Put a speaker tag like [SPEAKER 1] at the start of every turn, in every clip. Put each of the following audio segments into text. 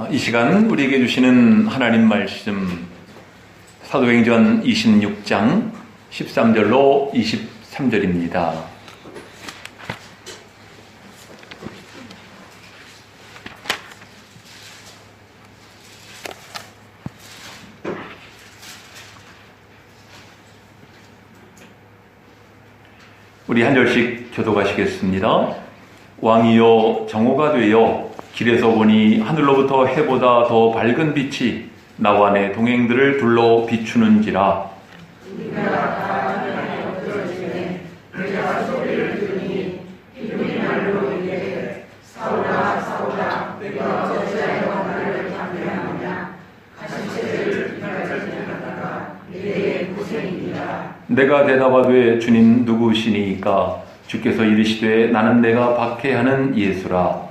[SPEAKER 1] 이 시간 우리에게 주시는 하나님 말씀 사도행전 26장 13절로 23절입니다. 우리 한 절씩 교독하시겠습니다. 왕이여 정오가 되어 길에서 보니 하늘로부터 해보다 더 밝은 빛이 나와 내 동행들을 둘러 비추는지라. 내가 대답하되 주님 누구시니까? 주께서 이르시되 나는 내가 박해하는 예수라.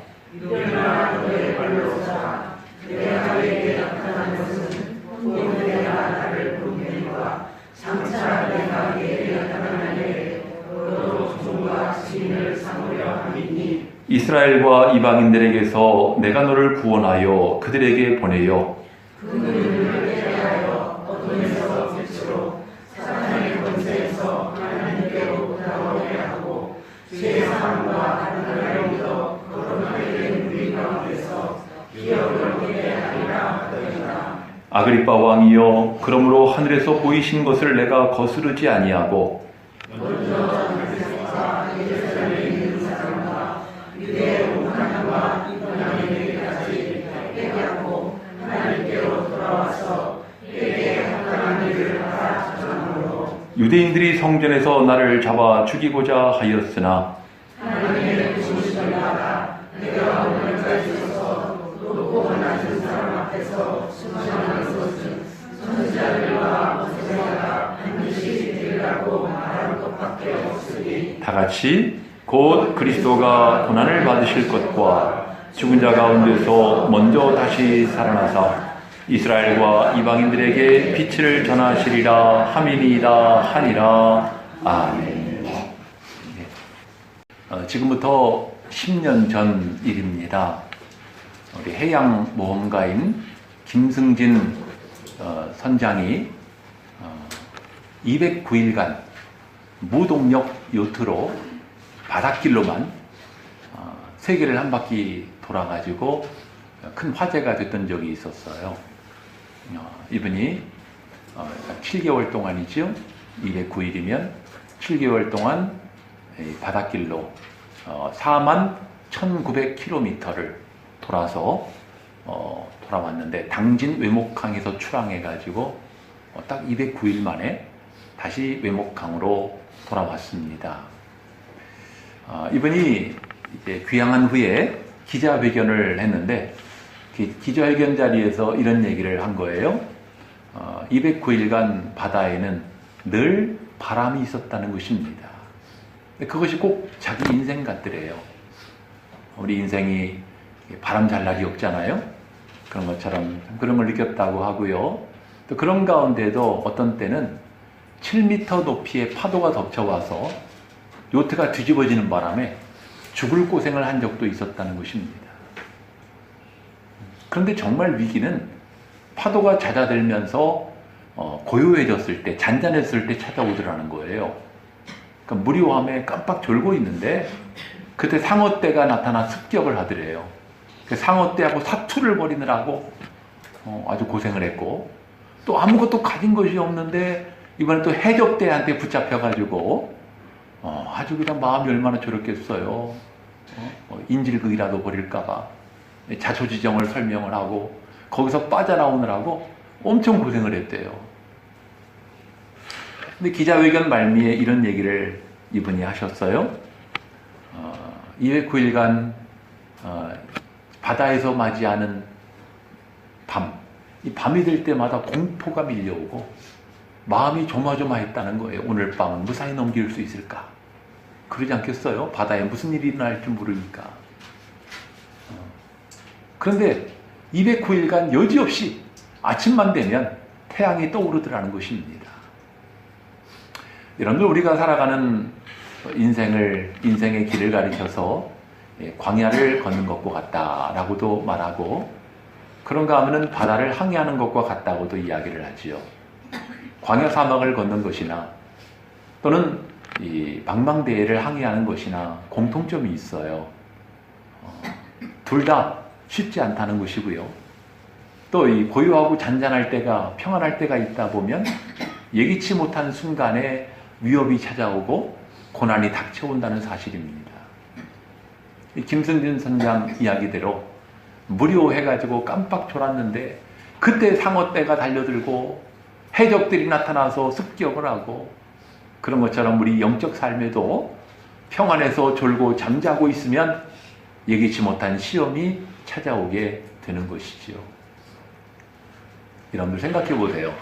[SPEAKER 1] 이스라엘과 이방인들에게서 내가 너를 구원하여 그들에게 보내요. 아그리빠 왕이여 그러므로 하늘에서 보이신 것을 내가 거스르지 아니하고 유대인들이 성전에서 나를 잡아 죽이고자 하였으나 다같이 곧 그리스도가 고난을 받으실 것과 죽은 자 가운데서 먼저 다시 살아나사 이스라엘과 이방인들에게 빛을 전하시리라 함이니이다 하니라. 아멘. 지금부터 10년 전 일입니다. 우리 해양모험가인 김승진 선장이 209일간 무동력 요트로 바닷길로만 세계를 한 바퀴 돌아가지고 큰 화제가 됐던 적이 있었어요. 이분이 7개월 동안이죠. 209일이면 7개월 동안 바닷길로 41,900km를 돌아서 돌아왔는데 당진 외목항에서 출항해가지고 딱 209일 만에 다시 외목항으로 돌아왔습니다. 이분이 이제 귀향한 후에 기자회견을 했는데 기자회견 자리에서 이런 얘기를 한 거예요. 209일간 바다에는 늘 바람이 있었다는 것입니다. 그것이 꼭 자기 인생 같더래요. 우리 인생이 바람 잘 날이 없잖아요. 그런 것처럼 그런 걸 느꼈다고 하고요. 또 그런 가운데도 어떤 때는 7m 높이의 파도가 덮쳐와서 요트가 뒤집어지는 바람에 죽을 고생을 한 적도 있었다는 것입니다. 그런데 정말 위기는 파도가 잦아들면서 고요해졌을 때, 잔잔했을 때 찾아오더라는 거예요. 그러니까 무료함에 깜빡 졸고 있는데 그때 상어떼가 나타나 습격을 하더래요. 상어떼하고 사투를 벌이느라고 아주 고생을 했고, 또 아무것도 가진 것이 없는데 이번에 또 해적대한테 붙잡혀가지고 아주 그냥 마음이 얼마나 졸였겠어요. 인질극이라도 벌일까봐 자초지정을 설명을 하고 거기서 빠져나오느라고 엄청 고생을 했대요. 근데 기자회견 말미에 이런 얘기를 이분이 하셨어요. 209일간 바다에서 맞이하는 밤, 이 밤이 될 때마다 공포가 밀려오고 마음이 조마조마했다는 거예요. 오늘 밤은 무사히 넘길 수 있을까? 그러지 않겠어요? 바다에 무슨 일이 일어날지 모르니까. 그런데 209일간 여지없이 아침만 되면 태양이 떠오르더라는 것입니다. 여러분들, 우리가 살아가는 인생의 길을 가리켜서 광야를 걷는 것과 같다라고도 말하고, 그런가 하면은 바다를 항해하는 것과 같다고도 이야기를 하지요. 광야 사막을 걷는 것이나 또는 이 망망대해를 항해하는 것이나 공통점이 있어요. 둘 다 쉽지 않다는 것이고요. 또 이 고요하고 잔잔할 때가, 평안할 때가 있다 보면 예기치 못한 순간에 위협이 찾아오고 고난이 닥쳐온다는 사실입니다. 이 김승진 선장 이야기대로 무료해가지고 깜빡 졸았는데 그때 상어떼가 달려들고 해적들이 나타나서 습격을 하고, 그런 것처럼 우리 영적 삶에도 평안해서 졸고 잠자고 있으면 예기치 못한 시험이 찾아오게 되는 것이지요. 여러분들 생각해 보세요.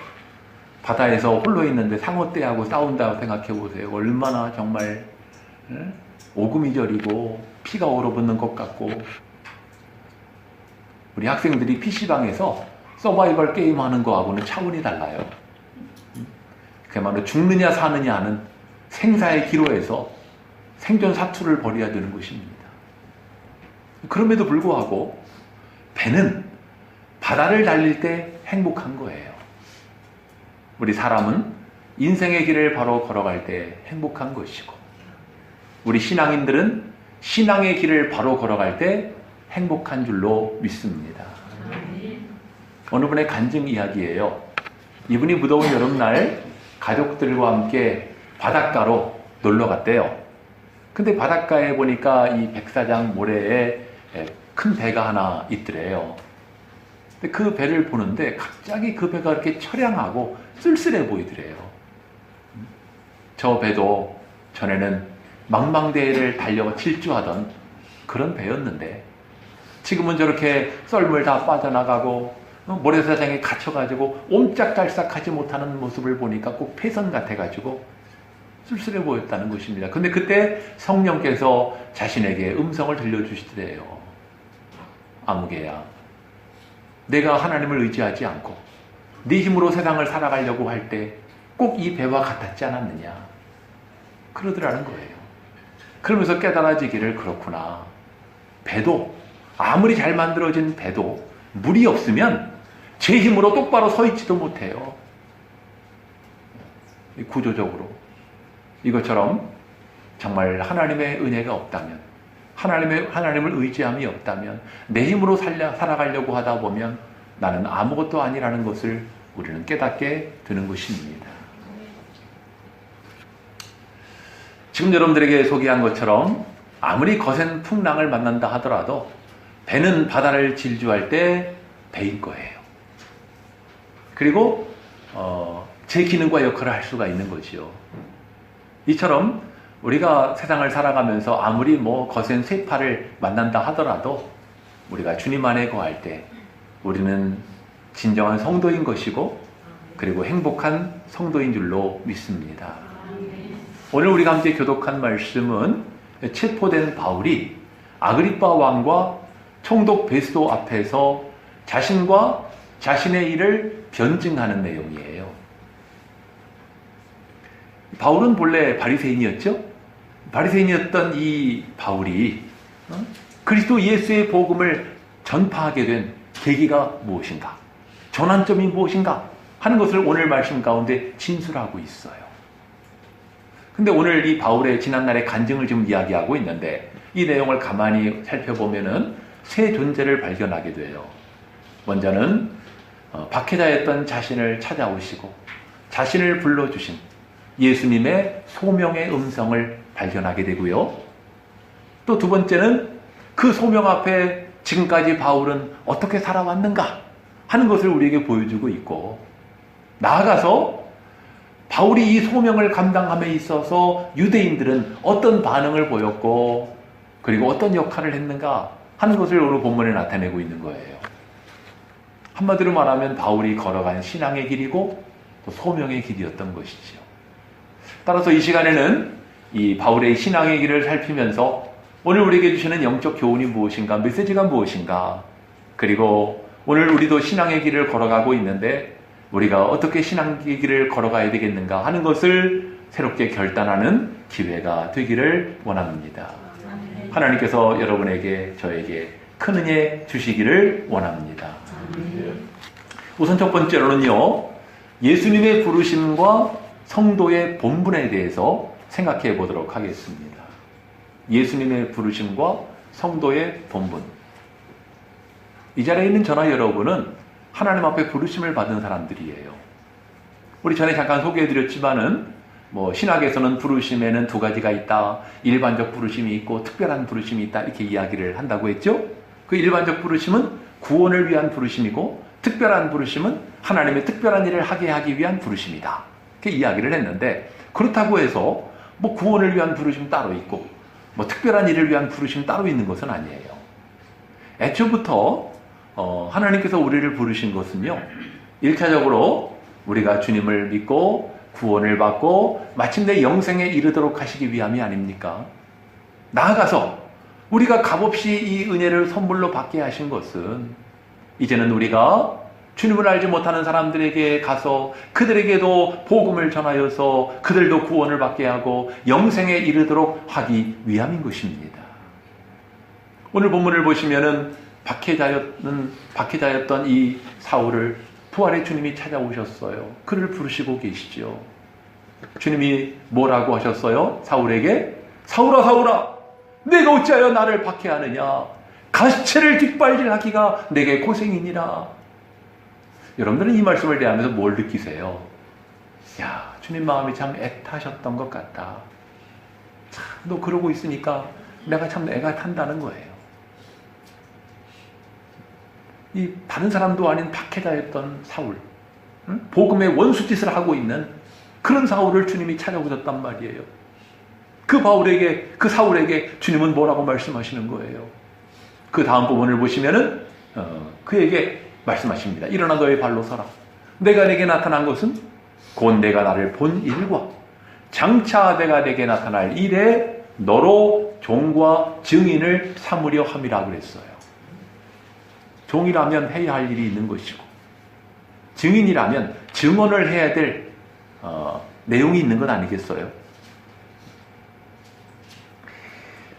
[SPEAKER 1] 바다에서 홀로 있는데 상어떼하고 싸운다고 생각해 보세요. 얼마나 정말 오금이저리고 피가 얼어붙는 것 같고. 우리 학생들이 PC방에서 서바이벌 게임하는 거하고는 차원이 달라요. 그야말로 죽느냐 사느냐 하는 생사의 기로에서 생존 사투를 벌여야 되는 것입니다. 그럼에도 불구하고 배는 바다를 달릴 때 행복한 거예요. 우리 사람은 인생의 길을 바로 걸어갈 때 행복한 것이고, 우리 신앙인들은 신앙의 길을 바로 걸어갈 때 행복한 줄로 믿습니다. 어느 분의 간증 이야기예요. 이분이 무더운 여름날 가족들과 함께 바닷가로 놀러 갔대요. 근데 바닷가에 보니까 이 백사장 모래에 큰 배가 하나 있더래요. 근데 그 배를 보는데 갑자기 그 배가 이렇게 처량하고 쓸쓸해 보이더래요. 저 배도 전에는 망망대해를 달려 질주하던 그런 배였는데 지금은 저렇게 썰물 다 빠져나가고 모래사장에 갇혀가지고 옴짝달싹하지 못하는 모습을 보니까 꼭 폐선 같아가지고 쓸쓸해 보였다는 것입니다. 근데 그때 성령께서 자신에게 음성을 들려주시더래요. 아무개야, 내가 하나님을 의지하지 않고 네 힘으로 세상을 살아가려고 할 때 꼭 이 배와 같았지 않았느냐, 그러더라는 거예요. 그러면서 깨달아지기를, 그렇구나, 배도 아무리 잘 만들어진 배도 물이 없으면 제 힘으로 똑바로 서 있지도 못해요. 구조적으로 이것처럼 정말 하나님의 은혜가 없다면, 하나님을 의지함이 없다면, 내 힘으로 살아가려고 하다 보면 나는 아무것도 아니라는 것을 우리는 깨닫게 되는 것입니다. 지금 여러분들에게 소개한 것처럼 아무리 거센 풍랑을 만난다 하더라도 배는 바다를 질주할 때 배인 거예요. 그리고 제 기능과 역할을 할 수가 있는 거지요. 이처럼 우리가 세상을 살아가면서 아무리 거센 쇠파를 만난다 하더라도 우리가 주님 안에 거할 때 우리는 진정한 성도인 것이고, 그리고 행복한 성도인 줄로 믿습니다. 오늘 우리가 함께 교독한 말씀은 체포된 바울이 아그리빠 왕과 총독 베스도 앞에서 자신과 자신의 일을 변증하는 내용이에요. 바울은 본래 바리새인이었죠? 바리새인이었던 이 바울이 그리스도 예수의 복음을 전파하게 된 계기가 무엇인가, 전환점이 무엇인가 하는 것을 오늘 말씀 가운데 진술하고 있어요. 근데 오늘 이 바울의 지난날의 간증을 지금 이야기하고 있는데 이 내용을 가만히 살펴보면은 세 존재를 발견하게 돼요. 먼저는 박해자였던 자신을 찾아오시고 자신을 불러주신 예수님의 소명의 음성을 발견하게 되고요. 또 두 번째는 그 소명 앞에 지금까지 바울은 어떻게 살아왔는가 하는 것을 우리에게 보여주고 있고, 나아가서 바울이 이 소명을 감당함에 있어서 유대인들은 어떤 반응을 보였고 그리고 어떤 역할을 했는가 하는 것을 오늘 본문에 나타내고 있는 거예요. 한마디로 말하면 바울이 걸어간 신앙의 길이고 또 소명의 길이었던 것이죠. 따라서 이 시간에는 이 바울의 신앙의 길을 살피면서 오늘 우리에게 주시는 영적 교훈이 무엇인가, 메시지가 무엇인가, 그리고 오늘 우리도 신앙의 길을 걸어가고 있는데 우리가 어떻게 신앙의 길을 걸어가야 되겠는가 하는 것을 새롭게 결단하는 기회가 되기를 원합니다. 하나님께서 여러분에게, 저에게 큰 은혜 주시기를 원합니다. 우선 첫 번째로는요, 예수님의 부르심과 성도의 본분에 대해서 생각해 보도록 하겠습니다. 예수님의 부르심과 성도의 본분. 이 자리에 있는 저나 여러분은 하나님 앞에 부르심을 받은 사람들이에요. 우리 전에 잠깐 소개해드렸지만은 신학에서는 부르심에는 두 가지가 있다. 일반적 부르심이 있고 특별한 부르심이 있다. 이렇게 이야기를 한다고 했죠. 그 일반적 부르심은 구원을 위한 부르심이고 특별한 부르심은 하나님의 특별한 일을 하기 위한 부르심이다. 이렇게 이야기를 했는데, 그렇다고 해서 구원을 위한 부르심 따로 있고 특별한 일을 위한 부르심 따로 있는 것은 아니에요. 애초부터 하나님께서 우리를 부르신 것은요, 1차적으로 우리가 주님을 믿고 구원을 받고 마침내 영생에 이르도록 하시기 위함이 아닙니까? 나아가서 우리가 값없이 이 은혜를 선물로 받게 하신 것은 이제는 우리가 주님을 알지 못하는 사람들에게 가서 그들에게도 복음을 전하여서 그들도 구원을 받게 하고 영생에 이르도록 하기 위함인 것입니다. 오늘 본문을 보시면은 박해자였던 이 사울을 부활의 주님이 찾아오셨어요. 그를 부르시고 계시죠. 주님이 뭐라고 하셨어요? 사울에게, 사울아 사울아, 내가 어찌하여 나를 박해하느냐? 가시체를 뒷발질하기가 내게 고생이니라. 여러분들은 이 말씀을 대하면서 뭘 느끼세요? 야, 주님 마음이 참 애타셨던 것 같다. 참, 너 그러고 있으니까 내가 참 애가 탄다는 거예요. 이 다른 사람도 아닌 박해자였던 사울, 복음의 원수짓을 하고 있는 그런 사울을 주님이 찾아오셨단 말이에요. 그 사울에게 주님은 뭐라고 말씀하시는 거예요? 그 다음 부분을 보시면은 그에게 말씀하십니다. 일어나 너의 발로 서라. 내가 내게 나타난 것은 곧 내가 나를 본 일과 장차 내가 내게 나타날 일에 너로 종과 증인을 삼으려 함이라 그랬어요. 종이라면 해야 할 일이 있는 것이고, 증인이라면 증언을 해야 될 내용이 있는 것 아니겠어요?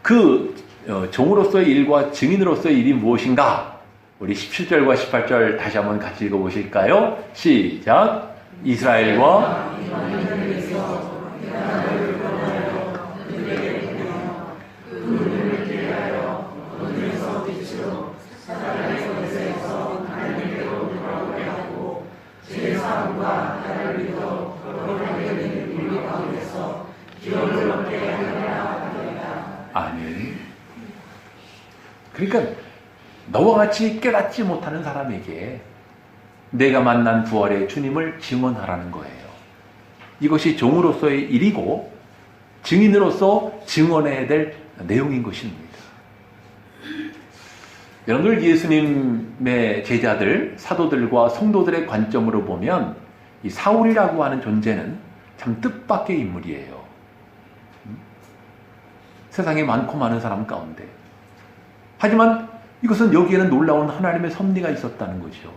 [SPEAKER 1] 그 종으로서의 일과 증인으로서의 일이 무엇인가? 우리 17절과 18절 다시 한번 같이 읽어보실까요? 시작! 이스라엘과 아멘. 그러니까 너와 같이 깨닫지 못하는 사람에게 내가 만난 부활의 주님을 증언하라는 거예요. 이것이 종으로서의 일이고 증인으로서 증언해야 될 내용인 것입니다. 여러분들, 예수님의 제자들, 사도들과 성도들의 관점으로 보면 이 사울이라고 하는 존재는 참 뜻밖의 인물이에요. 세상에 많고 많은 사람 가운데. 하지만 이것은 여기에는 놀라운 하나님의 섭리가 있었다는 거죠.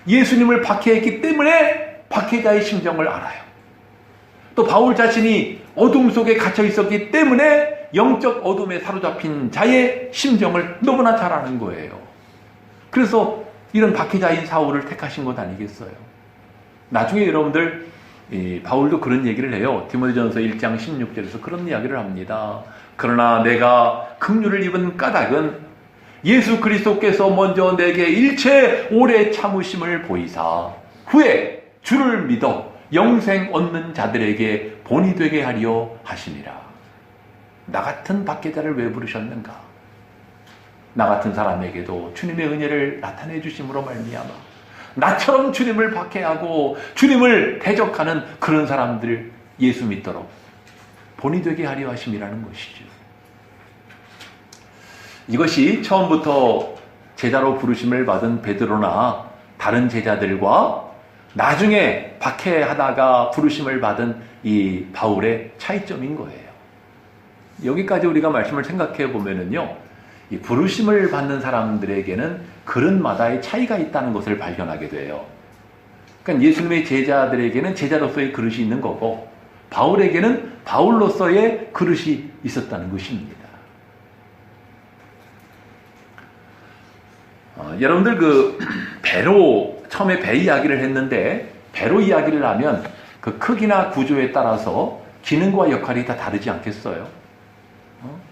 [SPEAKER 1] 예수님을 박해했기 때문에 박해자의 심정을 알아요. 또 바울 자신이 어둠 속에 갇혀 있었기 때문에 영적 어둠에 사로잡힌 자의 심정을 너무나 잘 아는 거예요. 그래서 이런 박해자인 사울을 택하신 것 아니겠어요? 나중에 여러분들 바울도 그런 얘기를 해요. 디모데전서 1장 16절에서 그런 이야기를 합니다. 그러나 내가 긍휼을 입은 까닭은 예수 그리스도께서 먼저 내게 일체 오래 참으심을 보이사 후에 주를 믿어 영생 얻는 자들에게 본이 되게 하려 하심이라. 나 같은 박해자를 왜 부르셨는가? 나 같은 사람에게도 주님의 은혜를 나타내 주심으로 말미암아 나처럼 주님을 박해하고 주님을 대적하는 그런 사람들 예수 믿도록 본이 되게 하려 하심이라는 것이죠. 이것이 처음부터 제자로 부르심을 받은 베드로나 다른 제자들과 나중에 박해하다가 부르심을 받은 이 바울의 차이점인 거예요. 여기까지 우리가 말씀을 생각해 보면은요, 이 부르심을 받는 사람들에게는 그릇마다의 차이가 있다는 것을 발견하게 돼요. 그러니까 예수님의 제자들에게는 제자로서의 그릇이 있는 거고, 바울에게는 바울로서의 그릇이 있었다는 것입니다. 여러분들 그 배로 처음에 배 이야기를 했는데 배로 이야기를 하면 그 크기나 구조에 따라서 기능과 역할이 다 다르지 않겠어요?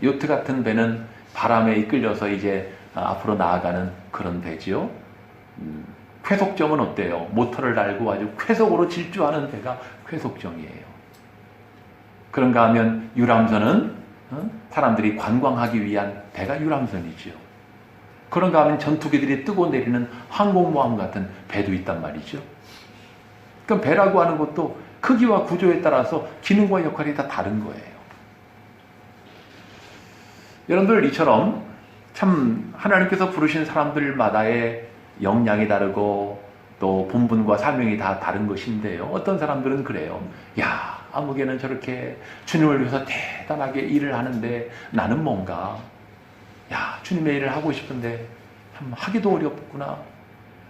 [SPEAKER 1] 요트 같은 배는 바람에 이끌려서 이제 앞으로 나아가는 그런 배지요. 쾌속정은 어때요? 모터를 달고 아주 쾌속으로 질주하는 배가 쾌속정이에요. 그런가 하면 유람선은 사람들이 관광하기 위한 배가 유람선이지요. 그런가 하면 전투기들이 뜨고 내리는 항공모함 같은 배도 있단 말이죠. 그럼 배라고 하는 것도 크기와 구조에 따라서 기능과 역할이 다 다른 거예요. 여러분들 이처럼 참 하나님께서 부르신 사람들마다의 역량이 다르고 또 본분과 사명이 다 다른 것인데요. 어떤 사람들은 그래요. 야, 아무개는 저렇게 주님을 위해서 대단하게 일을 하는데 나는 뭔가 야, 주님의 일을 하고 싶은데 참 하기도 어렵구나.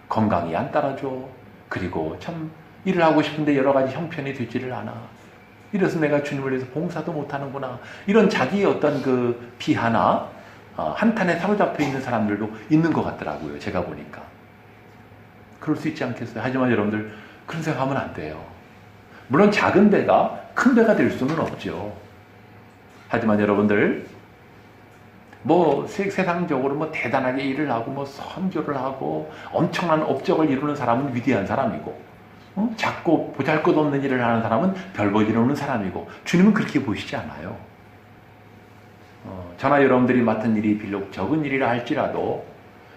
[SPEAKER 1] 건강이 안 따라줘. 그리고 참 일을 하고 싶은데 여러 가지 형편이 되지를 않아. 이래서 내가 주님을 위해서 봉사도 못하는구나. 이런 자기의 어떤 그 비하나 한탄에 사로잡혀 있는 사람들도 있는 것 같더라고요. 제가 보니까. 그럴 수 있지 않겠어요? 하지만 여러분들 그런 생각하면 안 돼요. 물론 작은 배가 큰 배가 될 수는 없죠. 하지만 여러분들 뭐 세상적으로 뭐 대단하게 일을 하고 뭐 선교를 하고 엄청난 업적을 이루는 사람은 위대한 사람이고 작고 보잘것없는 일을 하는 사람은 별볼 일 없는 사람이고 주님은 그렇게 보시지 않아요. 저나 여러분들이 맡은 일이 비록 적은 일이라 할지라도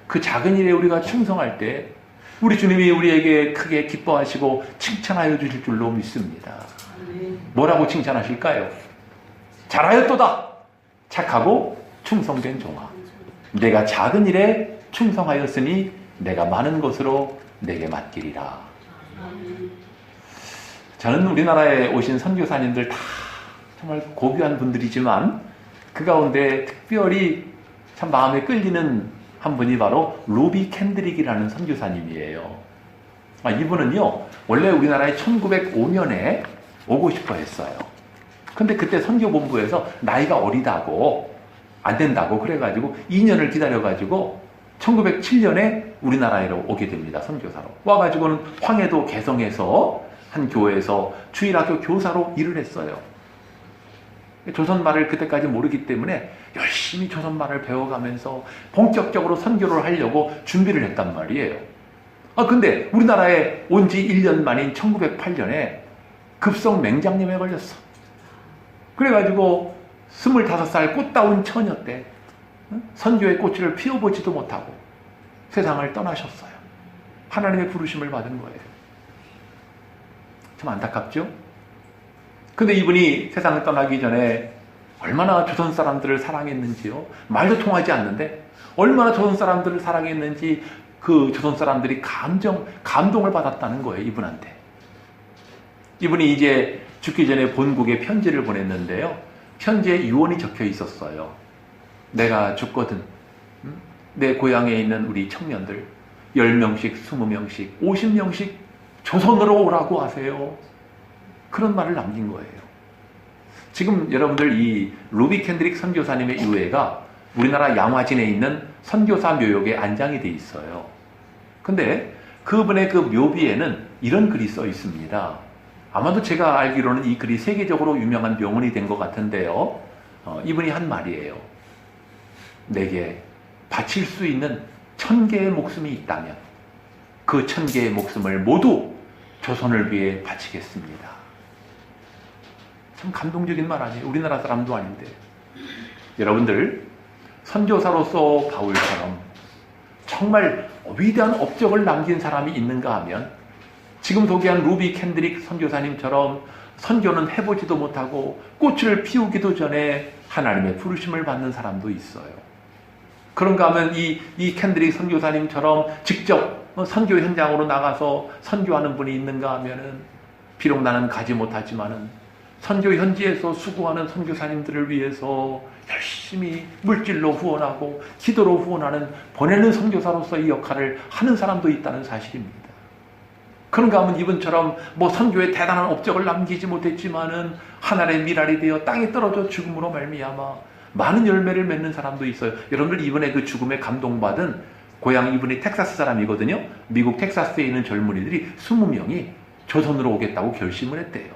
[SPEAKER 1] 그 작은 일에 우리가 충성할 때 우리 주님이 우리에게 크게 기뻐하시고 칭찬하여 주실 줄로 믿습니다. 뭐라고 칭찬하실까요? 잘하였도다. 착하고 충성된 종아. 내가 작은 일에 충성하였으니 내가 많은 것으로 내게 맡기리라. 저는 우리나라에 오신 선교사님들 다 정말 고귀한 분들이지만 그 가운데 특별히 참 마음에 끌리는 한 분이 바로 루비 캔드릭이라는 선교사님이에요. 이분은요 원래 우리나라에 1905년에 오고 싶어 했어요. 근데 그때 선교본부에서 나이가 어리다고 안 된다고 그래가지고 2년을 기다려가지고 1907년에 우리나라로 오게 됩니다. 선교사로. 와가지고는 황해도 개성에서 한 교회에서 주일학교 교사로 일을 했어요. 조선말을 그때까지 모르기 때문에 열심히 조선말을 배워가면서 본격적으로 선교를 하려고 준비를 했단 말이에요. 근데 우리나라에 온 지 1년 만인 1908년에 급성 맹장염에 걸렸어. 그래가지고 25살 꽃다운 처녀 때 선교의 꽃을 피워보지도 못하고 세상을 떠나셨어요. 하나님의 부르심을 받은 거예요. 참 안타깝죠? 근데 이분이 세상을 떠나기 전에 얼마나 조선 사람들을 사랑했는지요. 말도 통하지 않는데 얼마나 조선 사람들을 사랑했는지 그 조선 사람들이 감동을 받았다는 거예요. 이분한테. 이분이 이제 죽기 전에 본국에 편지를 보냈는데요. 편지에 유언이 적혀 있었어요. 내가 죽거든 내 고향에 있는 우리 청년들 10명씩, 20명씩, 50명씩 조선으로 오라고 하세요. 그런 말을 남긴 거예요. 지금 여러분들 이 루비 캔드릭 선교사님의 유해가 우리나라 양화진에 있는 선교사 묘역에 안장이 돼 있어요. 근데 그분의 그 묘비에는 이런 글이 써 있습니다. 아마도 제가 알기로는 이 글이 세계적으로 유명한 명언이 된 것 같은데요. 이분이 한 말이에요. 내게 바칠 수 있는 1000개의 목숨이 있다면 그 1000개의 목숨을 모두 조선을 위해 바치겠습니다. 참 감동적인 말 아니에요? 우리나라 사람도 아닌데. 여러분들 선교사로서 바울처럼 정말 위대한 업적을 남긴 사람이 있는가 하면 지금 소개한 루비 캔드릭 선교사님처럼 선교는 해보지도 못하고 꽃을 피우기도 전에 하나님의 부르심을 받는 사람도 있어요. 그런가 하면 이 캔드릭 선교사님처럼 직접 선교 현장으로 나가서 선교하는 분이 있는가 하면은 비록 나는 가지 못하지만은 선교 현지에서 수고하는 선교사님들을 위해서 열심히 물질로 후원하고 기도로 후원하는 보내는 선교사로서의 역할을 하는 사람도 있다는 사실입니다. 그런가 하면 이분처럼 뭐 선교에 대단한 업적을 남기지 못했지만은 하늘의 미랄이 되어 땅에 떨어져 죽음으로 말미암아 많은 열매를 맺는 사람도 있어요. 여러분들 이번에 그 죽음에 감동받은 고향 이분이 텍사스 사람이거든요. 미국 텍사스에 있는 젊은이들이 20명이 조선으로 오겠다고 결심을 했대요.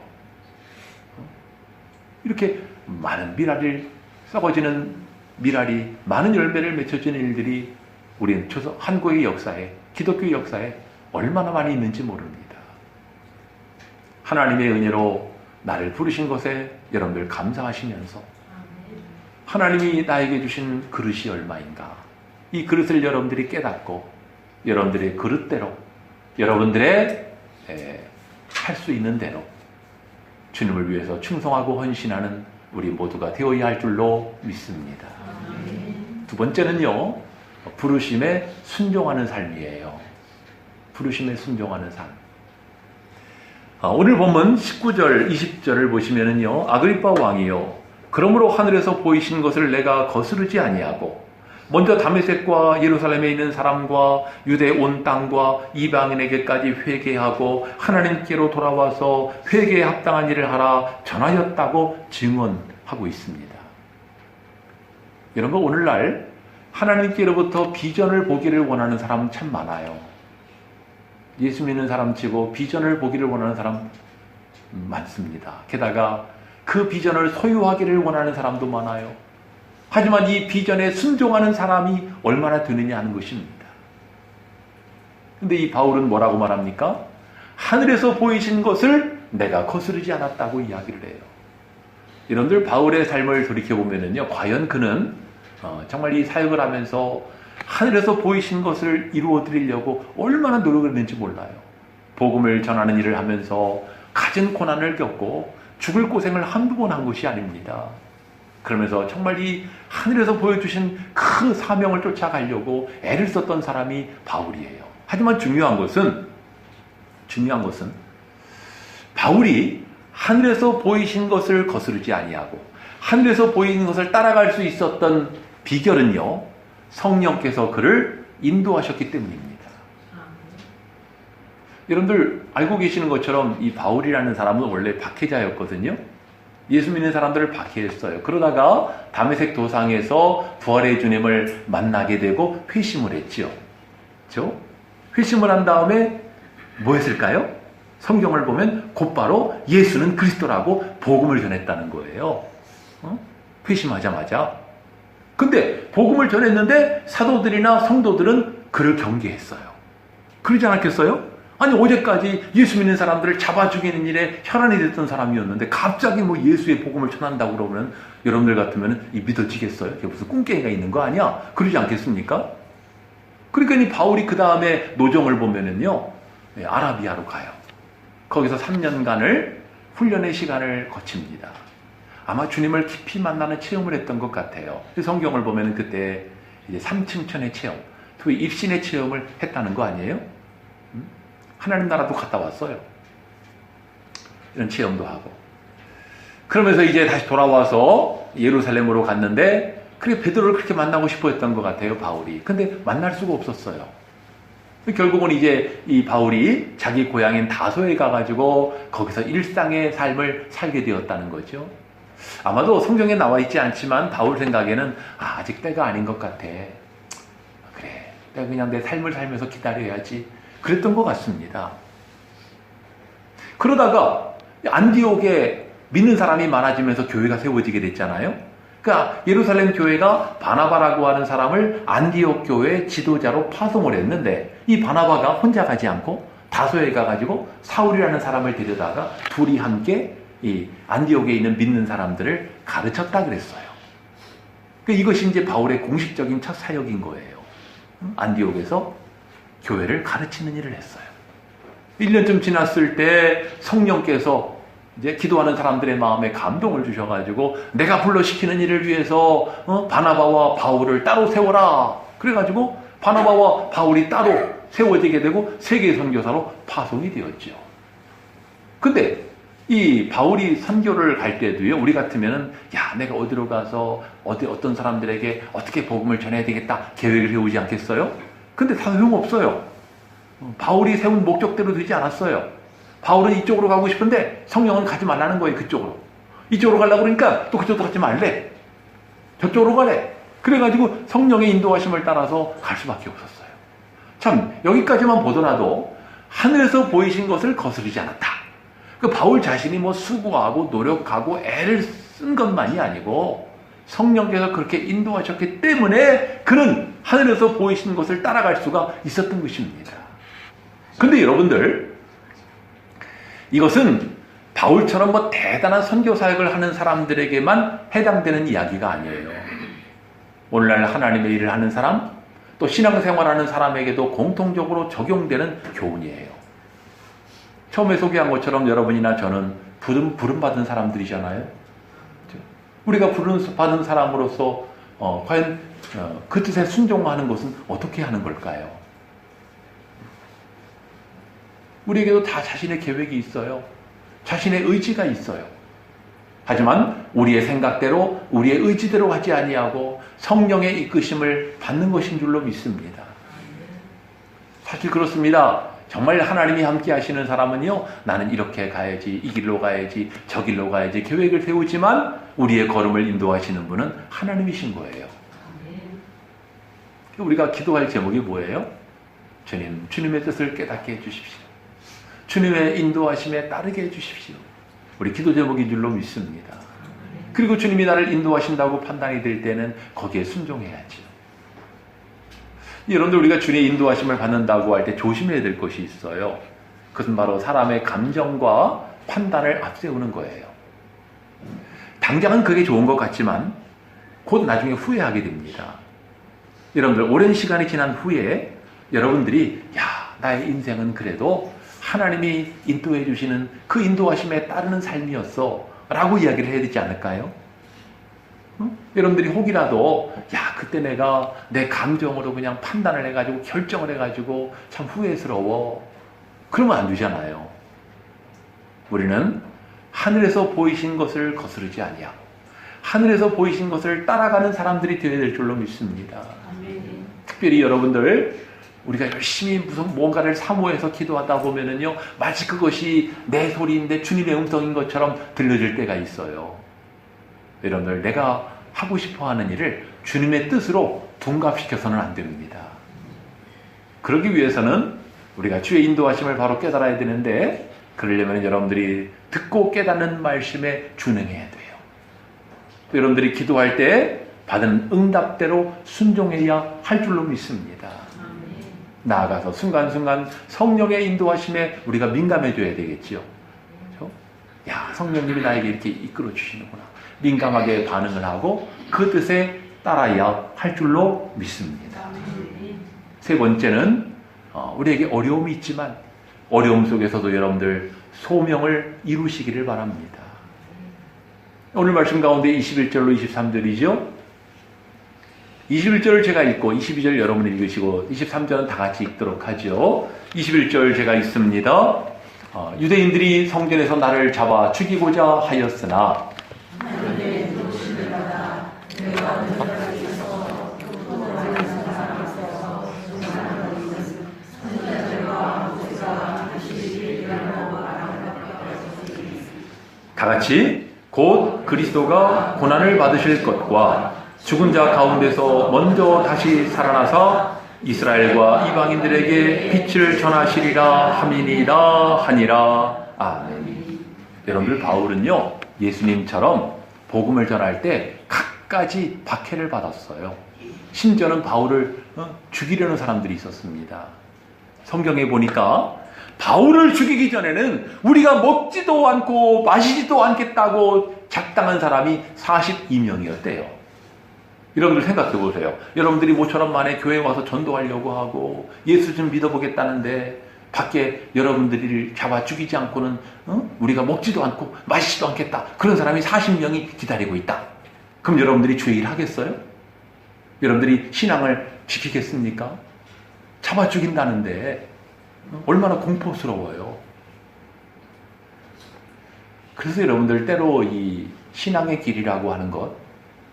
[SPEAKER 1] 이렇게 많은 미랄이 썩어지는 미랄이 많은 열매를 맺혀지는 일들이 우리는 한국의 역사에, 기독교의 역사에 얼마나 많이 있는지 모릅니다. 하나님의 은혜로 나를 부르신 것에 여러분들 감사하시면서 하나님이 나에게 주신 그릇이 얼마인가, 이 그릇을 여러분들이 깨닫고 여러분들의 그릇대로 여러분들의 할 수 있는 대로 주님을 위해서 충성하고 헌신하는 우리 모두가 되어야 할 줄로 믿습니다. 두 번째는요, 부르심에 순종하는 삶이에요. 부르심에 순종하는 삶. 오늘 본문 19절, 20절을 보시면은요, 아그리빠 왕이요, 그러므로 하늘에서 보이신 것을 내가 거스르지 아니하고 먼저 다메섹과 예루살렘에 있는 사람과 유대 온 땅과 이방인에게까지 회개하고 하나님께로 돌아와서 회개에 합당한 일을 하라 전하였다고 증언하고 있습니다. 여러분, 오늘날 하나님께로부터 비전을 보기를 원하는 사람 참 많아요. 예수 믿는 사람 치고 비전을 보기를 원하는 사람 많습니다. 게다가 그 비전을 소유하기를 원하는 사람도 많아요. 하지만 이 비전에 순종하는 사람이 얼마나 되느냐 하는 것입니다. 근데 이 바울은 뭐라고 말합니까? 하늘에서 보이신 것을 내가 거스르지 않았다고 이야기를 해요. 여러분들 바울의 삶을 돌이켜보면요, 과연 그는 정말 이 사역을 하면서 하늘에서 보이신 것을 이루어 드리려고 얼마나 노력을 했는지 몰라요. 복음을 전하는 일을 하면서 갖은 고난을 겪고 죽을 고생을 한두 번 한 것이 아닙니다. 그러면서 정말 이 하늘에서 보여주신 그 사명을 쫓아가려고 애를 썼던 사람이 바울이에요. 하지만 중요한 것은 바울이 하늘에서 보이신 것을 거스르지 아니하고 하늘에서 보이는 것을 따라갈 수 있었던 비결은요, 성령께서 그를 인도하셨기 때문입니다. 여러분들 알고 계시는 것처럼 이 바울이라는 사람은 원래 박해자였거든요. 예수 믿는 사람들을 박해했어요. 그러다가 다메섹 도상에서 부활의 주님을 만나게 되고 회심을 했죠. 그렇죠? 회심을 한 다음에 뭐 했을까요? 성경을 보면 곧바로 예수는 그리스도라고 복음을 전했다는 거예요. 회심하자마자. 근데 복음을 전했는데 사도들이나 성도들은 그를 경계했어요. 그러지 않았겠어요? 아니, 어제까지 예수 믿는 사람들을 잡아 죽이는 일에 혈안이 됐던 사람이었는데 갑자기 뭐 예수의 복음을 전한다고 그러면 여러분들 같으면 이 믿어지겠어요? 이게 무슨 꿈깨기가 있는 거 아니야? 그러지 않겠습니까? 그러니까 이 바울이 그 다음에 노정을 보면은요, 아라비아로 가요. 거기서 3년간을 훈련의 시간을 거칩니다. 아마 주님을 깊이 만나는 체험을 했던 것 같아요. 성경을 보면은 그때 이제 삼층천의 체험, 또 입신의 체험을 했다는 거 아니에요? 하나님 나라도 갔다 왔어요. 이런 체험도 하고. 그러면서 이제 다시 돌아와서 예루살렘으로 갔는데, 그래 베드로를 그렇게 만나고 싶어 했던 것 같아요, 바울이. 근데 만날 수가 없었어요. 결국은 이제 이 바울이 자기 고향인 다소에 가가지고 거기서 일상의 삶을 살게 되었다는 거죠. 아마도 성경에 나와 있지 않지만 바울 생각에는 아직 때가 아닌 것 같아. 그래, 내가 그냥 내 삶을 살면서 기다려야지. 그랬던 것 같습니다. 그러다가 안디옥에 믿는 사람이 많아지면서 교회가 세워지게 됐잖아요. 그러니까 예루살렘 교회가 바나바라고 하는 사람을 안디옥 교회의 지도자로 파송을 했는데, 이 바나바가 혼자 가지 않고 다소에 가가지고 사울이라는 사람을 데려다가 둘이 함께 이 안디옥에 있는 믿는 사람들을 가르쳤다 그랬어요. 그러니까 이것이 이제 바울의 공식적인 첫 사역인 거예요. 안디옥에서 교회를 가르치는 일을 했어요. 1년쯤 지났을 때 성령께서 이제 기도하는 사람들의 마음에 감동을 주셔가지고 내가 불러시키는 일을 위해서 바나바와 바울을 따로 세워라. 그래가지고 바나바와 바울이 따로 세워지게 되고 세계 선교사로 파송이 되었죠. 근데 이 바울이 선교를 갈 때도요, 우리 같으면은 야, 내가 어디로 가서 어떤 사람들에게 어떻게 복음을 전해야 되겠다 계획을 세우지 않겠어요? 근데 다 소용없어요. 바울이 세운 목적대로 되지 않았어요. 바울은 이쪽으로 가고 싶은데 성령은 가지 말라는 거예요, 그쪽으로. 이쪽으로 가려고 그러니까 또 그쪽으로 가지 말래. 저쪽으로 가래. 그래가지고 성령의 인도하심을 따라서 갈 수밖에 없었어요. 참 여기까지만 보더라도 하늘에서 보이신 것을 거스르지 않았다. 그 바울 자신이 뭐 수고하고 노력하고 애를 쓴 것만이 아니고 성령께서 그렇게 인도하셨기 때문에 그는 하늘에서 보이신 것을 따라갈 수가 있었던 것입니다. 근데 여러분들, 이것은 바울처럼 뭐 대단한 선교 사역을 하는 사람들에게만 해당되는 이야기가 아니에요. 오늘날 하나님의 일을 하는 사람, 또 신앙생활하는 사람에게도 공통적으로 적용되는 교훈이에요. 처음에 소개한 것처럼 여러분이나 저는 부름받은 사람들이잖아요. 우리가 부름받은 사람으로서 과연 그 뜻에 순종하는 것은 어떻게 하는 걸까요? 우리에게도 다 자신의 계획이 있어요. 자신의 의지가 있어요. 하지만 우리의 생각대로, 우리의 의지대로 하지 아니하고 성령의 이끄심을 받는 것인 줄로 믿습니다. 사실 그렇습니다. 정말 하나님이 함께 하시는 사람은요, 나는 이렇게 가야지, 이 길로 가야지, 저 길로 가야지 계획을 세우지만 우리의 걸음을 인도하시는 분은 하나님이신 거예요. 우리가 기도할 제목이 뭐예요? 주님, 주님의 뜻을 깨닫게 해주십시오. 주님의 인도하심에 따르게 해주십시오. 우리 기도 제목인 줄로 믿습니다. 그리고 주님이 나를 인도하신다고 판단이 될 때는 거기에 순종해야죠. 여러분들, 우리가 주님의 인도하심을 받는다고 할 때 조심해야 될 것이 있어요. 그것은 바로 사람의 감정과 판단을 앞세우는 거예요. 당장은 그게 좋은 것 같지만 곧 나중에 후회하게 됩니다. 여러분들, 오랜 시간이 지난 후에 여러분들이 나의 인생은 그래도 하나님이 인도해 주시는 그 인도하심에 따르는 삶이었어 라고 이야기를 해야 되지 않을까요? 여러분들이 혹이라도 그때 내가 내 감정으로 그냥 판단을 해가지고 결정을 해가지고 참 후회스러워, 그러면 안 되잖아요. 우리는 하늘에서 보이신 것을 거스르지 아니하고 하늘에서 보이신 것을 따라가는 사람들이 되어야 될 줄로 믿습니다. 특별히 여러분들, 우리가 열심히 무슨 뭔가를 사모해서 기도하다 보면은요, 마치 그것이 내 소리인데 주님의 음성인 것처럼 들려질 때가 있어요. 여러분들, 내가 하고 싶어 하는 일을 주님의 뜻으로 둔갑시켜서는 안 됩니다. 그러기 위해서는 우리가 주의 인도하심을 바로 깨달아야 되는데, 그러려면 여러분들이 듣고 깨닫는 말씀에 준행해야 돼요. 여러분들이 기도할 때 받은 응답대로 순종해야 할 줄로 믿습니다. 나아가서 순간순간 성령의 인도하심에 우리가 민감해져야 되겠지요. 그렇죠? 성령님이 나에게 이렇게 이끌어 주시는구나. 민감하게 반응을 하고 그 뜻에 따라야 할 줄로 믿습니다. 세 번째는 우리에게 어려움이 있지만 어려움 속에서도 여러분들 소명을 이루시기를 바랍니다. 오늘 말씀 가운데 21절로 23절이죠. 21절을 제가 읽고 22절 여러분이 읽으시고 23절은 다 같이 읽도록 하죠. 21절 제가 읽습니다. 유대인들이 성전에서 나를 잡아 죽이고자 하였으나 다 같이 곧 그리스도가 고난을 받으실 것과 죽은 자 가운데서 먼저 다시 살아나사 이스라엘과 이방인들에게 빛을 전하시리라 함이니라 하니라. 아멘. 여러분들, 바울은요, 예수님처럼 복음을 전할 때 갖가지 박해를 받았어요. 심지어는 바울을 죽이려는 사람들이 있었습니다. 성경에 보니까 바울을 죽이기 전에는 우리가 먹지도 않고 마시지도 않겠다고 작당한 사람이 42명이었대요. 여러분들 생각해 보세요. 여러분들이 모처럼 만에 교회에 와서 전도하려고 하고 예수 좀 믿어보겠다는데 밖에 여러분들을 잡아 죽이지 않고는 우리가 먹지도 않고 마시지도 않겠다, 그런 사람이 40명이 기다리고 있다. 그럼 여러분들이 주의 일 하겠어요? 여러분들이 신앙을 지키겠습니까? 잡아 죽인다는데 얼마나 공포스러워요. 그래서 여러분들, 때로 이 신앙의 길이라고 하는 것,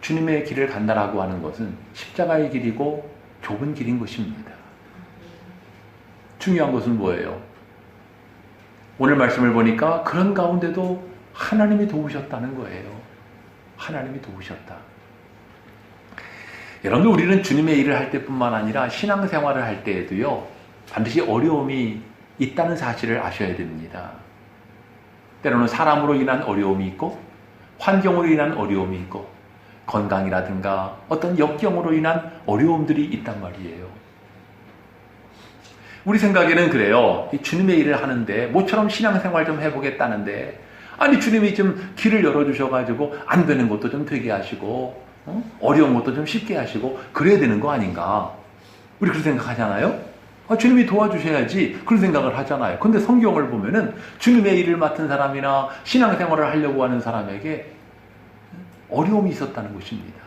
[SPEAKER 1] 주님의 길을 간다라고 하는 것은 십자가의 길이고 좁은 길인 것입니다. 중요한 것은 뭐예요? 오늘 말씀을 보니까 그런 가운데도 하나님이 도우셨다는 거예요. 하나님이 도우셨다. 여러분들, 우리는 주님의 일을 할 때뿐만 아니라 신앙생활을 할 때에도요, 반드시 어려움이 있다는 사실을 아셔야 됩니다. 때로는 사람으로 인한 어려움이 있고 환경으로 인한 어려움이 있고 건강이라든가 어떤 역경으로 인한 어려움들이 있단 말이에요. 우리 생각에는 그래요. 주님의 일을 하는데 모처럼 신앙생활 좀 해보겠다는데 아니 주님이 좀 길을 열어주셔가지고 안 되는 것도 좀 되게 하시고 어려운 것도 좀 쉽게 하시고 그래야 되는 거 아닌가. 우리 그렇게 생각하잖아요. 주님이 도와주셔야지 그런 생각을 하잖아요. 근데 성경을 보면은 주님의 일을 맡은 사람이나 신앙생활을 하려고 하는 사람에게 어려움이 있었다는 것입니다.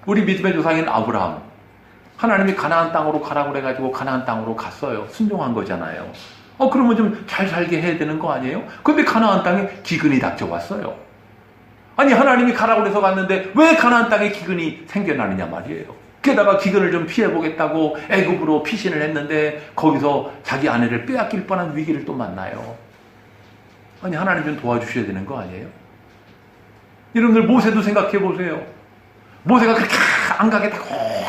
[SPEAKER 1] 우리 믿음의 조상인 아브라함, 하나님이 가나안 땅으로 가라고 그래가지고 가나안 땅으로 갔어요. 순종한 거잖아요. 그러면 좀 잘 살게 해야 되는 거 아니에요? 근데 가나안 땅에 기근이 닥쳐왔어요. 아니 하나님이 가라고 그래서 갔는데 왜 가나안 땅에 기근이 생겨나느냐 말이에요. 게다가 기근을 좀 피해보겠다고 애굽으로 피신을 했는데 거기서 자기 아내를 빼앗길 뻔한 위기를 또 만나요. 아니 하나님 좀 도와주셔야 되는 거 아니에요? 여러분들 모세도 생각해 보세요. 모세가 그렇게 안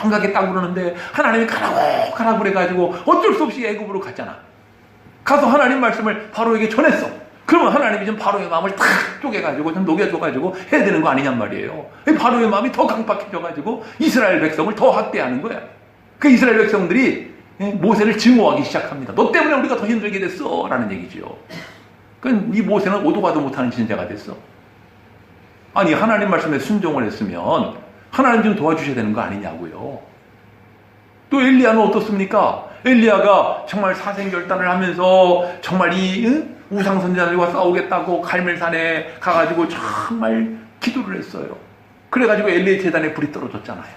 [SPEAKER 1] 가겠다고 그러는데 하나님이 가라고 그래가지고 어쩔 수 없이 애굽으로 갔잖아. 가서 하나님 말씀을 바로에게 전했어. 그러면 하나님이 좀 바로의 마음을 탁 쪼개가지고 좀 녹여줘가지고 해야 되는 거 아니냔 말이에요. 바로의 마음이 더 강박해져가지고 이스라엘 백성을 더 학대하는 거야. 그 이스라엘 백성들이 모세를 증오하기 시작합니다. 너 때문에 우리가 더 힘들게 됐어 라는 얘기죠. 이 모세는 오도 가도 못하는 진자가 됐어. 아니 하나님 말씀에 순종을 했으면 하나님 좀 도와주셔야 되는 거 아니냐고요. 또 엘리야는 어떻습니까? 엘리야가 정말 사생결단을 하면서 정말 이 우상 선지자들과 싸우겠다고 갈멜산에 가가지고 정말 기도를 했어요. 그래가지고 엘리야 제단에 불이 떨어졌잖아요.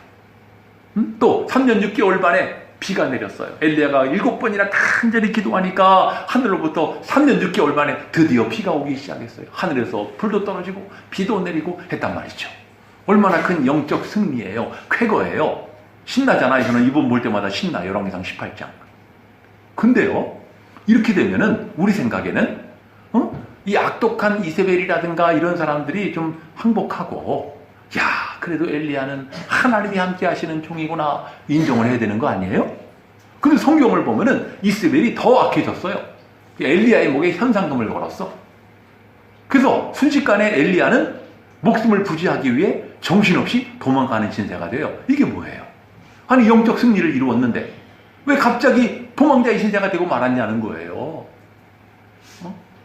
[SPEAKER 1] 또 3년 6개월 만에 비가 내렸어요. 엘리야가 7번이나 간절히 기도하니까 하늘로부터 3년 6개월 만에 드디어 비가 오기 시작했어요. 하늘에서 불도 떨어지고 비도 내리고 했단 말이죠. 얼마나 큰 영적 승리예요. 쾌거예요. 신나잖아요. 저는 이번 볼 때마다 신나요. 열왕기상 18장. 근데요, 이렇게 되면은 우리 생각에는 이 악독한 이세벨이라든가 이런 사람들이 좀 항복하고 야 그래도 엘리야는 하나님이 함께 하시는 종이구나 인정을 해야 되는 거 아니에요? 근데 성경을 보면은 이세벨이 더 악해졌어요. 엘리야의 목에 현상금을 걸었어. 그래서 순식간에 엘리야는 목숨을 부지하기 위해 정신없이 도망가는 신세가 돼요. 이게 뭐예요? 아니 영적 승리를 이루었는데 왜 갑자기 도망자의 신세가 되고 말았냐는 거예요.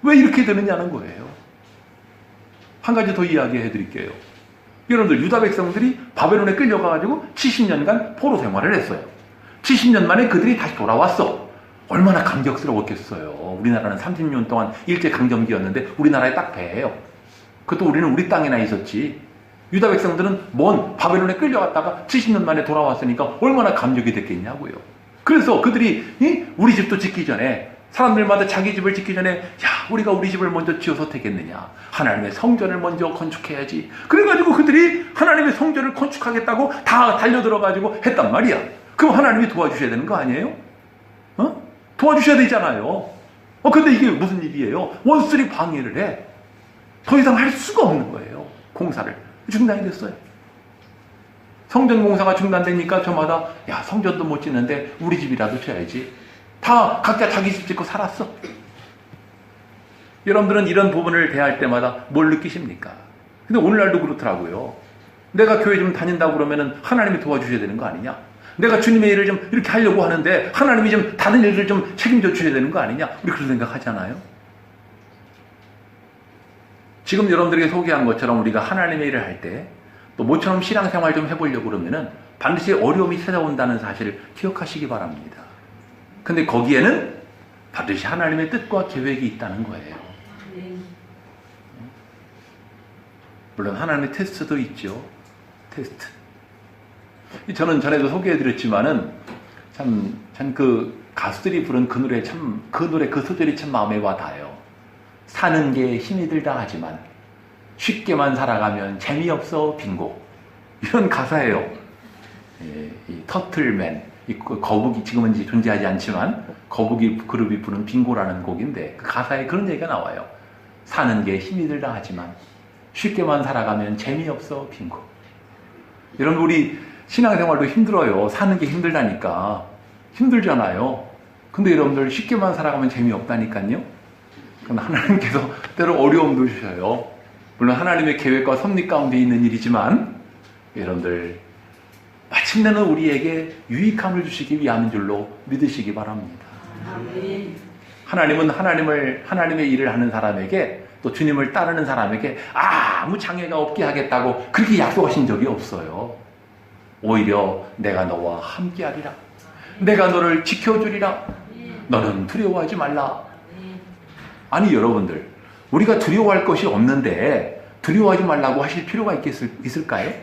[SPEAKER 1] 왜 이렇게 되느냐는 거예요. 한 가지 더 이야기해 드릴게요. 여러분들 유다 백성들이 바벨론에 끌려가가지고 70년간 포로 생활을 했어요. 70년 만에 그들이 다시 돌아왔어. 얼마나 감격스러웠겠어요. 우리나라는 30년 동안 일제강점기였는데 우리나라에 딱 배예요. 그것도 우리는 우리 땅에나 있었지. 유다 백성들은 먼 바벨론에 끌려갔다가 70년 만에 돌아왔으니까 얼마나 감격이 됐겠냐고요. 그래서 그들이 우리 집도 짓기 전에 사람들마다 자기 집을 짓기 전에 야 우리가 우리 집을 먼저 지어서 되겠느냐. 하나님의 성전을 먼저 건축해야지. 그래가지고 그들이 하나님의 성전을 건축하겠다고 다 달려들어가지고 했단 말이야. 그럼 하나님이 도와주셔야 되는 거 아니에요? 도와주셔야 되잖아요. 근데 이게 무슨 일이에요? 원수들이 방해를 해. 더 이상 할 수가 없는 거예요. 공사를. 중단이 됐어요. 성전 공사가 중단되니까 저마다 야 성전도 못 짓는데 우리 집이라도 쳐야지. 다 각자 자기 집 짓고 살았어. 여러분들은 이런 부분을 대할 때마다 뭘 느끼십니까? 근데 오늘날도 그렇더라고요. 내가 교회 좀 다닌다고 그러면은 하나님이 도와주셔야 되는 거 아니냐? 내가 주님의 일을 좀 이렇게 하려고 하는데 하나님이 좀 다른 일을 좀 책임져 주셔야 되는 거 아니냐? 우리 그런 생각하잖아요. 지금 여러분들에게 소개한 것처럼 우리가 하나님의 일을 할 때 또 모처럼 신앙생활 좀 해보려고 그러면은 반드시 어려움이 찾아온다는 사실을 기억하시기 바랍니다. 근데 거기에는 반드시 하나님의 뜻과 계획이 있다는 거예요. 물론 하나님의 테스트도 있죠. 테스트. 저는 전에도 소개해드렸지만은 참 그 가수들이 부른 그 노래 그 소절이 참 마음에 와 닿아요. 사는 게 힘이 들다 하지만 쉽게만 살아가면 재미없어 빙고. 이런 가사예요. 이 터틀맨, 이 거북이 지금은 이제 존재하지 않지만 거북이 그룹이 부른 빙고라는 곡인데 그 가사에 그런 얘기가 나와요. 사는 게 힘이 들다 하지만 쉽게만 살아가면 재미없어 빙고. 여러분 우리 신앙생활도 힘들어요. 사는 게 힘들다니까. 힘들잖아요. 근데 여러분들 쉽게만 살아가면 재미없다니까요. 하나님께서 때로 어려움도 주셔요. 물론 하나님의 계획과 섭리 가운데 있는 일이지만 여러분들 마침내는 우리에게 유익함을 주시기 위함인 줄로 믿으시기 바랍니다. 하나님은 하나님의 일을 하는 사람에게 또 주님을 따르는 사람에게 아무 장애가 없게 하겠다고 그렇게 약속하신 적이 없어요. 오히려 내가 너와 함께하리라. 내가 너를 지켜주리라. 너는 두려워하지 말라. 아니 여러분들, 우리가 두려워할 것이 없는데 두려워하지 말라고 하실 필요가 있을까요?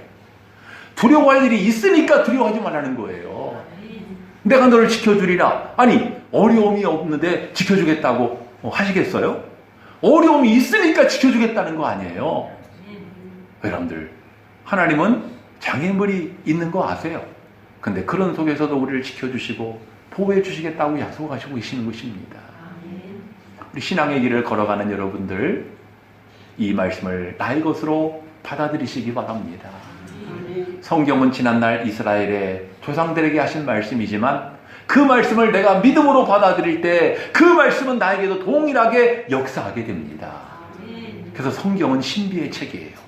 [SPEAKER 1] 두려워할 일이 있으니까 두려워하지 말라는 거예요. 내가 너를 지켜주리라. 아니 어려움이 없는데 지켜주겠다고 하시겠어요? 어려움이 있으니까 지켜주겠다는 거 아니에요. 여러분들, 하나님은 장애물이 있는 거 아세요? 근데 그런 속에서도 우리를 지켜주시고 보호해 주시겠다고 약속하시고 계시는 것입니다. 우리 신앙의 길을 걸어가는 여러분들, 이 말씀을 나의 것으로 받아들이시기 바랍니다. 성경은 지난날 이스라엘의 조상들에게 하신 말씀이지만 그 말씀을 내가 믿음으로 받아들일 때 그 말씀은 나에게도 동일하게 역사하게 됩니다. 그래서 성경은 신비의 책이에요.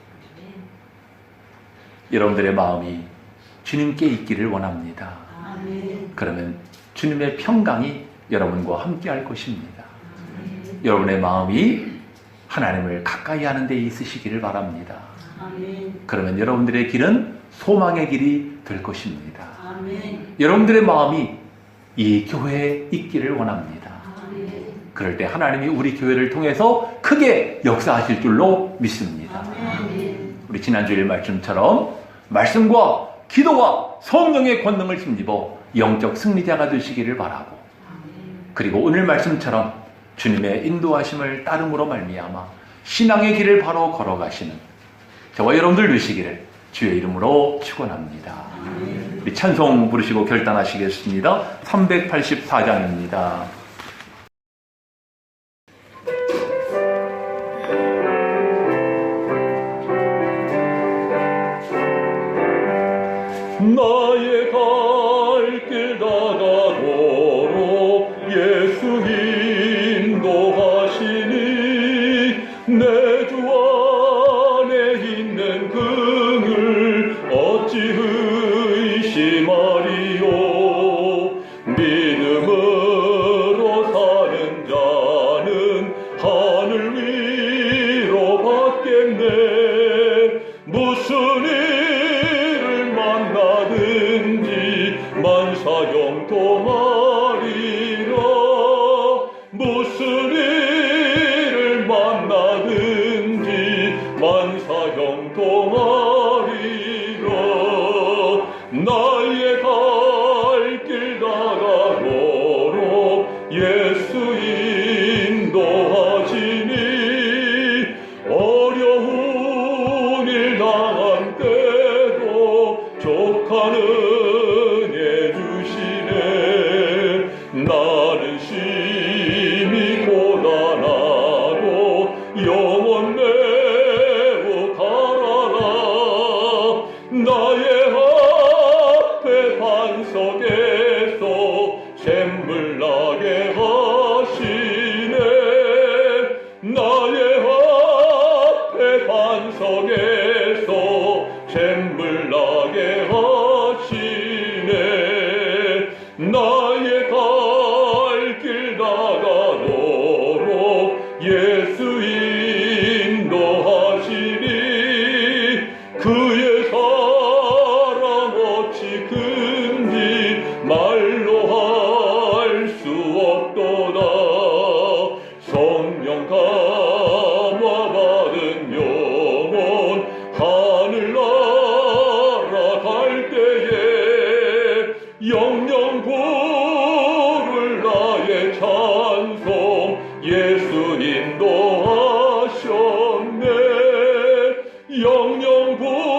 [SPEAKER 1] 여러분들의 마음이 주님께 있기를 원합니다. 그러면 주님의 평강이 여러분과 함께 할 것입니다. 여러분의 마음이 하나님을 가까이 하는 데 있으시기를 바랍니다. 그러면 여러분들의 길은 소망의 길이 될 것입니다. 여러분들의 마음이 이 교회에 있기를 원합니다. 그럴 때 하나님이 우리 교회를 통해서 크게 역사하실 줄로 믿습니다. 우리 지난주일 말씀처럼 말씀과 기도와 성령의 권능을 힘입어 영적 승리자가 되시기를 바라고, 그리고 오늘 말씀처럼 주님의 인도하심을 따름으로 말미암아 신앙의 길을 바로 걸어가시는 저와 여러분들 되시기를 주의 이름으로 축원합니다. 우리 찬송 부르시고 결단하시겠습니다. 384장입니다.
[SPEAKER 2] 나의 갈 길 다가도록 예수 인도하시니 내 주 안에 있는 긍을 어찌 의심하리요. 믿음으로 사는 자는 하늘 위로 받겠네. 무슨 일을 만나든지 만사형통하리라. 무슨 일을 만나든지 만사형통하리라. 나의 갈 길 다가도록 예수 인도하시니 어려운 일 당한 때도 족한 은혜 주시네. 나는 심히 고단하고 영원 매우 가라라. 나의 앞에 반석에서 샘물 나게 하시네. 나의 앞에 반석에서 샘물 나게 하시네. 나의 갈 길 다가도록 예수 인도하시니 그의 사랑 어찌 큰지 말로 할 수 없도다. 성령 감화 받은 영혼 하늘나라 갈 때에 영영 부를 나의 찬송 예수 인도하셨네. 영영 부를